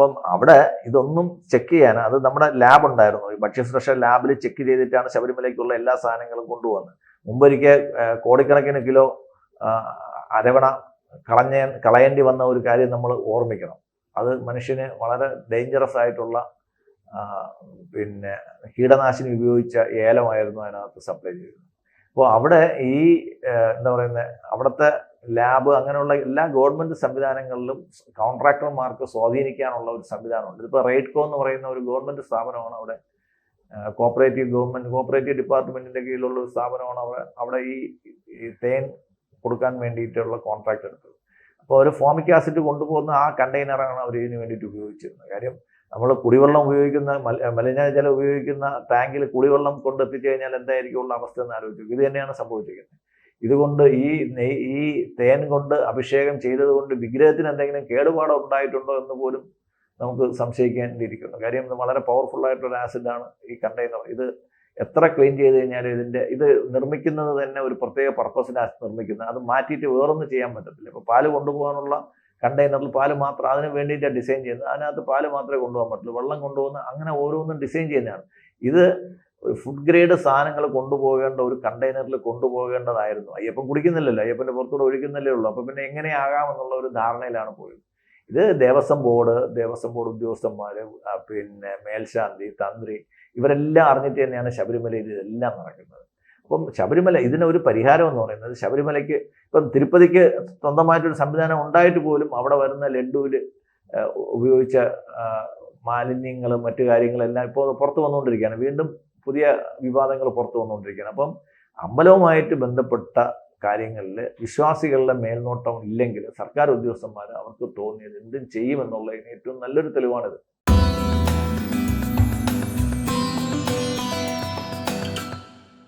അപ്പം അവിടെ ഇതൊന്നും ചെക്ക് ചെയ്യാൻ അത് നമ്മുടെ ലാബ് ഉണ്ടായിരുന്നു. ഈ ഭക്ഷ്യസുരക്ഷാ ലാബിൽ ചെക്ക് ചെയ്തിട്ടാണ് ശബരിമലയ്ക്കുള്ള എല്ലാ സാധനങ്ങളും കൊണ്ടുവന്നത്. മുമ്പൊരിക്കൽ കോടിക്കണക്കിന് കിലോ അരവണ കളയേണ്ടി വന്ന ഒരു കാര്യം നമ്മൾ ഓർമ്മിക്കണം. അത് മനുഷ്യന് വളരെ ഡേഞ്ചറസ് ആയിട്ടുള്ള പിന്നെ കീടനാശിനി ഉപയോഗിച്ച ഏലമായിരുന്നു അതിനകത്ത് സപ്ലൈ ചെയ്തത്. അപ്പോൾ അവിടെ ഈ എന്താ പറയുന്നത്, അവിടുത്തെ ലാബ് അങ്ങനെയുള്ള എല്ലാ ഗവൺമെന്റ് സംവിധാനങ്ങളിലും കോൺട്രാക്ടർമാർക്ക് സ്വാധീനിക്കാനുള്ള ഒരു സംവിധാനമുണ്ട്. ഇതിപ്പോൾ റെയ്ഡ്കോ എന്ന് പറയുന്ന ഒരു ഗവൺമെന്റ് സ്ഥാപനമാണ് അവിടെ, കോപ്പറേറ്റീവ് ഡിപ്പാർട്ട്മെന്റിന്റെ കീഴിലുള്ള ഒരു സ്ഥാപനമാണ് അവിടെ ഈ തേൻ കൊടുക്കാൻ വേണ്ടിയിട്ടുള്ള കോൺട്രാക്ട് എടുത്തത്. അപ്പോൾ ഒരു ഫോമിക് ആസിഡ് കൊണ്ടുപോകുന്ന ആ കണ്ടെയ്നറാണ് അവർ ഇതിന് വേണ്ടിയിട്ട് ഉപയോഗിച്ചിരുന്നത്. കാര്യം നമ്മൾ കുടിവെള്ളം ഉപയോഗിക്കുന്ന മലിനജലം ഉപയോഗിക്കുന്ന ടാങ്കിൽ കുടിവെള്ളം കൊണ്ടെത്തിച്ചു കഴിഞ്ഞാൽ എന്തായിരിക്കുമുള്ള അവസ്ഥ എന്ന് ആലോചിച്ചു. ഇത് തന്നെയാണ് സംഭവിച്ചിരിക്കുന്നത്. ഇതുകൊണ്ട് ഈ തേൻ കൊണ്ട് അഭിഷേകം ചെയ്തത് കൊണ്ട് വിഗ്രഹത്തിന് എന്തെങ്കിലും കേടുപാട് ഉണ്ടായിട്ടുണ്ടോ എന്ന് പോലും നമുക്ക് സംശയിക്കേണ്ടിയിരിക്കുന്നു. കാര്യം ഇത് വളരെ പവർഫുൾ ആയിട്ടുള്ള ആസിഡാണ് ഈ കണ്ടെയ്നർ. ഇത് എത്ര ക്ലീൻ ചെയ്ത് കഴിഞ്ഞാൽ ഇത് നിർമ്മിക്കുന്നത് തന്നെ ഒരു പ്രത്യേക പർപ്പസിനാണ് നിർമ്മിക്കുന്നത്. അത് മാറ്റിയിട്ട് വേറൊന്നും ചെയ്യാൻ പറ്റത്തില്ല. ഇപ്പോൾ പാല് കൊണ്ടുപോകാനുള്ള കണ്ടെയ്നറിൽ പാല് മാത്രം അതിന് വേണ്ടിയിട്ടാണ് ഡിസൈൻ ചെയ്യുന്നത്. അതിനകത്ത് പാല് മാത്രമേ കൊണ്ടുപോകാൻ പറ്റുള്ളൂ. വെള്ളം കൊണ്ടുപോകുന്ന അങ്ങനെ ഓരോന്നും ഡിസൈൻ ചെയ്യുന്നതാണ്. ഇത് ഒരു ഫുഡ് ഗ്രേഡ് സാധനങ്ങൾ കൊണ്ടുപോകേണ്ട ഒരു കണ്ടെയ്നറിൽ കൊണ്ടുപോകേണ്ടതായിരുന്നു. അയ്യപ്പൻ കുടിക്കുന്നില്ലല്ലോ, അയ്യപ്പൻ്റെ പുറത്തൂടെ ഒഴിക്കുന്നില്ലേ ഉള്ളൂ. അപ്പം പിന്നെ എങ്ങനെയാകാമെന്നുള്ള ഒരു ധാരണയിലാണ് പോയത്. ഇത് ദേവസ്വം ബോർഡ് ഉദ്യോഗസ്ഥന്മാർ, പിന്നെ മേൽശാന്തി, തന്ത്രി, ഇവരെല്ലാം അറിഞ്ഞിട്ട് തന്നെയാണ് ശബരിമലയിൽ ഇതെല്ലാം നടക്കുന്നത്. അപ്പം ശബരിമല ഇതിനൊരു പരിഹാരം എന്ന് പറയുന്നത്, ശബരിമലയ്ക്ക് ഇപ്പം തിരുപ്പതിക്ക് സ്വന്തമായിട്ടൊരു സംവിധാനം ഉണ്ടായിട്ട് പോലും അവിടെ വരുന്ന ലഡുവിൽ ഉപയോഗിച്ച മാലിന്യങ്ങളും മറ്റു കാര്യങ്ങളെല്ലാം ഇപ്പോൾ പുറത്തു വന്നുകൊണ്ടിരിക്കുകയാണ്. വീണ്ടും പുതിയ വിവാദങ്ങൾ പുറത്തു വന്നുകൊണ്ടിരിക്കുകയാണ്. അപ്പം അമ്പലവുമായിട്ട് ബന്ധപ്പെട്ട കാര്യങ്ങളിൽ വിശ്വാസികളുടെ മേൽനോട്ടം ഇല്ലെങ്കിൽ സർക്കാർ ഉദ്യോഗസ്ഥന്മാർ അവർക്ക് തോന്നിയത് എന്തും ചെയ്യുമെന്നുള്ളതിന് ഏറ്റവും നല്ലൊരു തെളിവാണിത്.